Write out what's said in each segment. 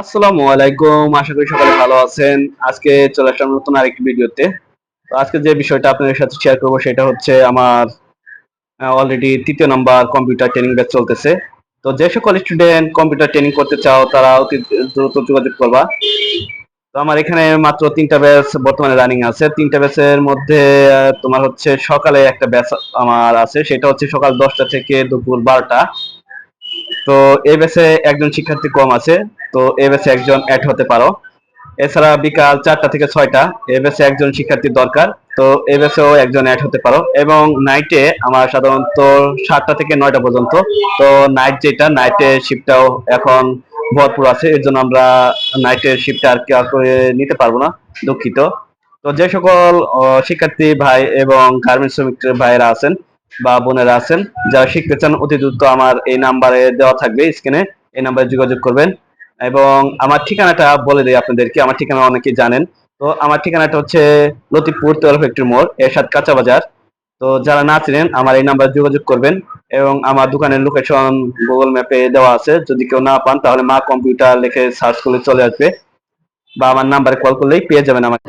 আসসালামু আলাইকুম, আশা করি সকালে ভালো আছেন। আজকে চলে আসলাম নতুন আরেকটি ভিডিওতে। তো আজকে যে বিষয়টা আপনাদের সাথে শেয়ার করব সেটা হচ্ছে আমার অলরেডি তৃতীয় নাম্বার কম্পিউটার ট্রেনিং ব্যাচ চলতেছে। তো যে সকল স্টুডেন্ট কম্পিউটার ট্রেনিং করতে চাও তারা অতি দ্রুত যোগাযোগ করবা। তো আমার এখানে মাত্র 3টা ব্যাচ বর্তমানে রানিং আছে। 3টা ব্যাচের মধ্যে তোমার হচ্ছে সকালে একটা ব্যাচ আমার আছে, সেটা হচ্ছে সকাল 10টা থেকে দুপুর 12টা। তো এই ব্যাচে একজন শিক্ষার্থী কম আছে, তো এই ব্যাচে একজন অ্যাড হতে পারো। এছাড়া বিকাল 4টা থেকে 6টা এই ব্যাচে একজন শিক্ষার্থীর দরকার, তো এই ব্যাচেও একজন অ্যাড হতে পারো। এবং নাইটে আমার সাধারণত 7টা থেকে 9টা পর্যন্ত। তো নাইটের শিফটটাও এখন ভরপুর আছে, এর জন্য আমরা নাইটের শিফটটা আর কি আর করে নিতে পারবো না, দুঃখিত। তো যে সকল শিক্ষার্থী ভাই এবং গার্মেন্টস শ্রমিক ভাইয়েরা আছেন বা বোনেরা আছেন যারা শিখতে চান, অতি দ্রুত আমার এই নাম্বারে দেওয়া থাকবে স্ক্রিনে, এই নাম্বারে যোগাযোগ করবেন। এবং আমার ঠিকানাটা বলে দিই আপনাদেরকে, আমার ঠিকানা অনেকেই জানেন। তো আমার ঠিকানাটা হচ্ছে লতিফপুর তেল ফ্যাক্টরি মোড়, এরশাদ কাঁচা বাজার। তো যারা না চিনেন আমার এই নাম্বারে যোগাযোগ করবেন। এবং আমার দোকানের লোকেশন গুগল ম্যাপে দেওয়া আছে, যদি কেউ না পান তাহলে মা কম্পিউটার লিখে সার্চ করলে চলে আসবে, বা আমার নাম্বারে কল করলেই পেয়ে যাবেন আমাকে।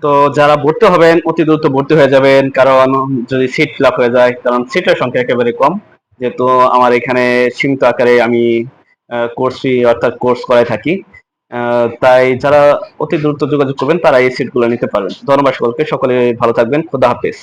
তো যারা ভর্তি হবেন অতি দ্রুত ভর্তি হয়ে যাবেন, কারণ যদি সিট ফিল আপ হয়ে যায়, কারণ সিটের সংখ্যা একেবারে কম। যেহেতু আমার এখানে সীমিত আকারে আমি কোর্স ফি অর্থাৎ কোর্স করাই থাকি, তাই যারা অতি দ্রুত যোগাযোগ করবেন তারা এই সিটগুলো নিতে পারবেন। ধন্যবাদ সকলকে, সকলে ভালো থাকবেন, খোদা হাফেজ।